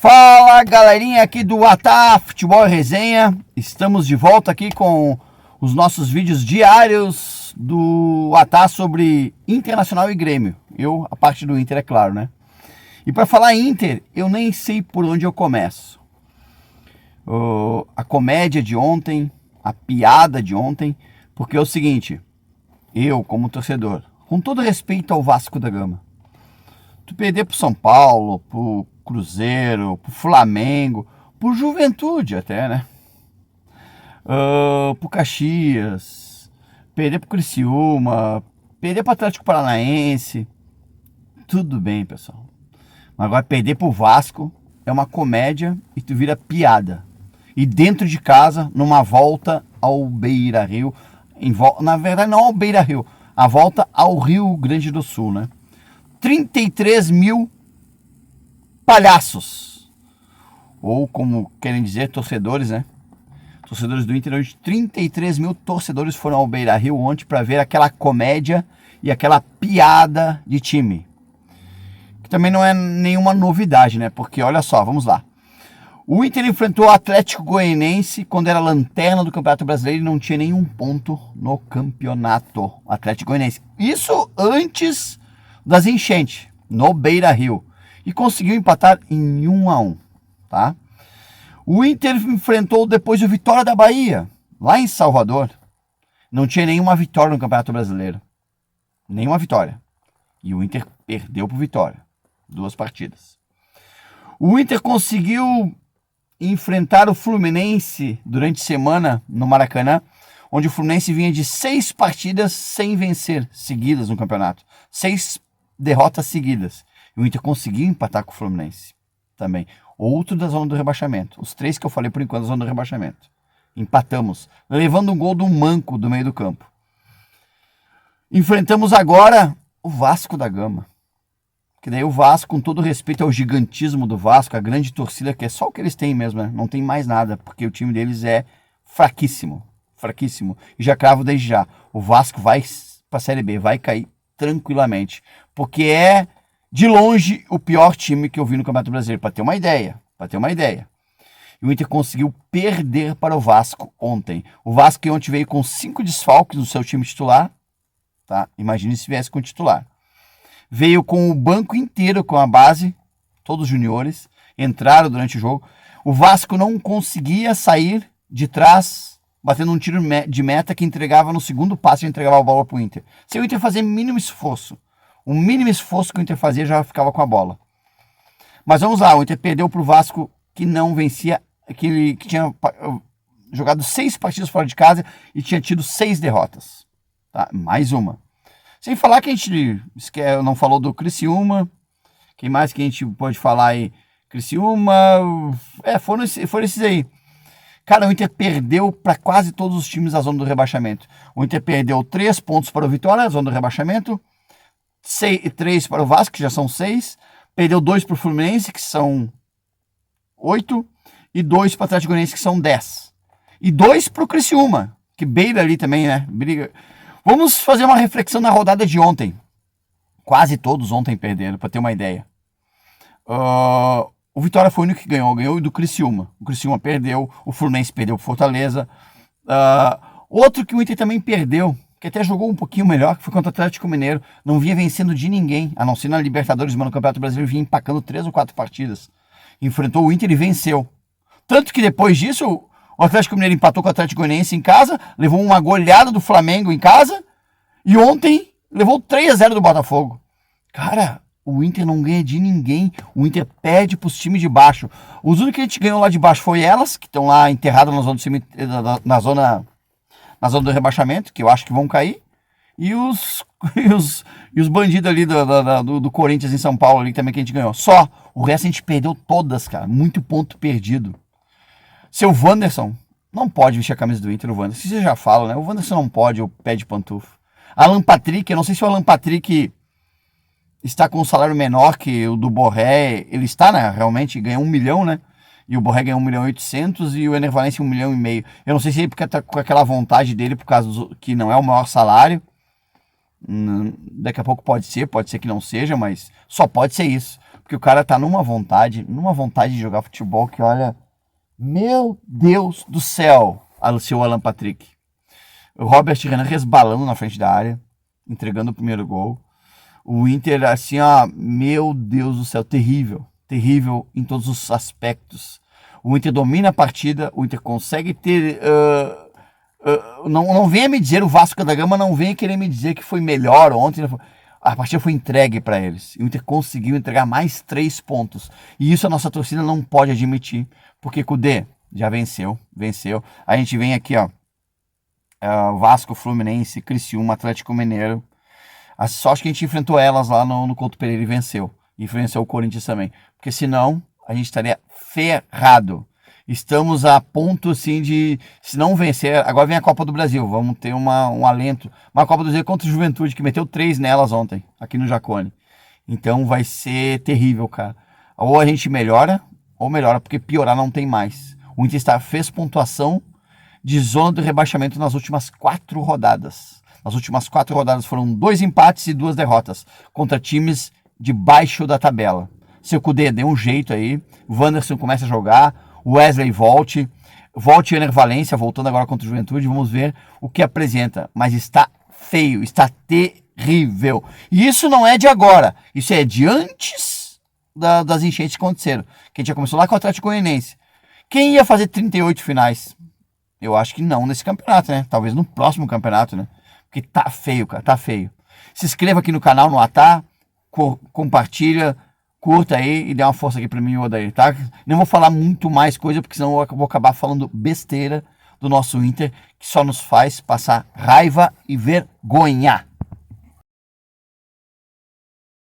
Fala galerinha aqui do Atá Futebol e Resenha, estamos de volta aqui com os nossos vídeos diários do Atá sobre Internacional e Grêmio. A parte do Inter, é claro, né? E para falar Inter, eu nem sei por onde eu começo. A comédia de ontem, a piada de ontem, porque é o seguinte, eu como torcedor, com todo respeito ao Vasco da Gama, tu perder pro São Paulo, pro Cruzeiro, pro Flamengo, pro Juventude até, né? Pro Caxias, perder pro Criciúma, perder pro Atlético Paranaense, tudo bem, pessoal. Mas agora perder pro Vasco é uma comédia e tu vira piada. E dentro de casa, numa volta ao Beira-Rio, na verdade não ao Beira-Rio, a volta ao Rio Grande do Sul, né? 33 mil palhaços, ou como querem dizer, torcedores, né? Torcedores do Inter, hoje 33 mil torcedores foram ao Beira-Rio ontem para ver aquela comédia e aquela piada de time. Que também não é nenhuma novidade, né? Porque olha só, vamos lá. O Inter enfrentou o Atlético Goianiense quando era lanterna do Campeonato Brasileiro e não tinha nenhum ponto no campeonato. Atlético Goianiense. Isso antes das enchentes, no Beira-Rio. E conseguiu empatar em 1-1, tá? O Inter enfrentou depois o Vitória da Bahia, lá em Salvador. Não tinha nenhuma vitória no Campeonato Brasileiro. Nenhuma vitória. E o Inter perdeu pro Vitória. 2 partidas. O Inter conseguiu enfrentar o Fluminense durante a semana no Maracanã, onde o Fluminense vinha de 6 partidas sem vencer seguidas no campeonato. 6 derrotas seguidas. E o Inter conseguiu empatar com o Fluminense também. Outro da zona do rebaixamento. Os 3 que eu falei por enquanto da zona do rebaixamento. Empatamos, levando um gol do Manco do meio do campo. Enfrentamos agora o Vasco da Gama. Que daí o Vasco, com todo respeito ao gigantismo do Vasco, a grande torcida, que é só o que eles têm mesmo, né? Não tem mais nada, porque o time deles é fraquíssimo. Fraquíssimo. E já cravo desde já. O Vasco vai para a Série B, vai cair tranquilamente. Porque é, de longe, o pior time que eu vi no Campeonato Brasileiro. Para ter uma ideia. E o Inter conseguiu perder para o Vasco ontem. O Vasco que ontem veio com 5 desfalques no seu time titular. Tá? Imagine se viesse com o titular. Veio com o banco inteiro, com a base, todos os juniores, entraram durante o jogo. O Vasco não conseguia sair de trás, batendo um tiro de meta que entregava no segundo passe, entregava a bola para o Inter. Se o Inter fazer mínimo esforço, o mínimo esforço que o Inter fazia já ficava com a bola. Mas vamos lá, o Inter perdeu para o Vasco que não vencia, que tinha jogado 6 partidas fora de casa e tinha tido 6 derrotas. Tá? Mais uma. Sem falar que a gente não falou do Criciúma. Quem mais que a gente pode falar aí? Criciúma. Foram esses aí. Cara, o Inter perdeu para quase todos os times da zona do rebaixamento. O Inter perdeu 3 pontos para o Vitória, na zona do rebaixamento. 3 para o Vasco, que já são 6. Perdeu 2 para o Fluminense, que são 8. E 2 para o Atlético Goianiense, que são 10. E 2 para o Criciúma, que beira ali também, né? Briga. Vamos fazer uma reflexão na rodada de ontem. Quase todos ontem perderam, para ter uma ideia. O Vitória foi o único que ganhou do Criciúma. O Criciúma perdeu, o Fluminense perdeu o Fortaleza. Outro que o Inter também perdeu, que até jogou um pouquinho melhor, que foi contra o Atlético Mineiro. Não vinha vencendo de ninguém, a não ser na Libertadores, mas no Campeonato Brasileiro vinha empacando 3 ou 4 partidas. Enfrentou o Inter e venceu. Tanto que depois disso, o Atlético Mineiro empatou com o Atlético Goianiense em casa, levou uma goleada do Flamengo em casa, e ontem levou 3-0 do Botafogo. Cara, o Inter não ganha de ninguém, o Inter perde para os times de baixo. Os únicos que a gente ganhou lá de baixo foi elas, que estão lá enterradas na zona do rebaixamento, que eu acho que vão cair, e os bandidos ali do Corinthians em São Paulo ali também que a gente ganhou. Só, o resto a gente perdeu todas, cara, muito ponto perdido. Seu Wanderson não pode vestir a camisa do Inter, o Wanderson. Você já fala, né? O Wanderson não pode, o pé de pantufo. Alan Patrick, eu não sei se o Alan Patrick está com um salário menor que o do Borré. Ele está, né? Realmente ganha 1 milhão, né? E o Borré ganha 1.800.000 e o Ener Valencia 1,5 milhão. Eu não sei se é porque tá com aquela vontade dele, por causa que não é o maior salário. Daqui a pouco pode ser que não seja, mas só pode ser isso. Porque o cara tá numa vontade de jogar futebol que, olha, meu Deus do céu, o seu Alan Patrick. O Robert Renan resbalando na frente da área, entregando o primeiro gol. O Inter, assim, ó, meu Deus do céu, terrível. Terrível em todos os aspectos. O Inter domina a partida, o Inter consegue ter... não venha me dizer, o Vasco da Gama não venha querer me dizer que foi melhor ontem. A partida foi entregue para eles. O Inter conseguiu entregar mais 3 pontos. E isso a nossa torcida não pode admitir. Porque Kudê já venceu. A gente vem aqui, ó. Vasco, Fluminense, Criciúma, Atlético Mineiro. A sorte que a gente enfrentou elas lá no Couto Pereira e venceu. E venceu o Corinthians também. Porque senão a gente estaria ferrado. Estamos a ponto, assim, de... Se não vencer... Agora vem a Copa do Brasil. Vamos ter um alento. Uma Copa do Brasil contra o Juventude, que meteu 3 nelas ontem, aqui no Jacone. Então vai ser terrível, cara. Ou a gente melhora, porque piorar não tem mais. O Inter fez pontuação de zona do rebaixamento nas últimas 4 rodadas. Nas últimas 4 rodadas foram 2 empates e 2 derrotas contra times de baixo da tabela. Seu Kudê dê um jeito aí. O Wanderson começa a jogar. O Wesley volte o Ener Valencia, voltando agora contra o Juventude. Vamos ver o que apresenta. Mas está feio, está terrível. E isso não é de agora. Isso é de antes das enchentes que aconteceram. Que a gente já começou lá com o Atlético Goianiense. Quem ia fazer 38 finais? Eu acho que não nesse campeonato, né? Talvez no próximo campeonato, né? Porque tá feio, cara, tá feio. Se inscreva aqui no canal, no Atá, compartilha, curta aí e dê uma força aqui pra mim e o Odair, tá? Não vou falar muito mais coisa, porque senão eu vou acabar falando besteira do nosso Inter, que só nos faz passar raiva e vergonha.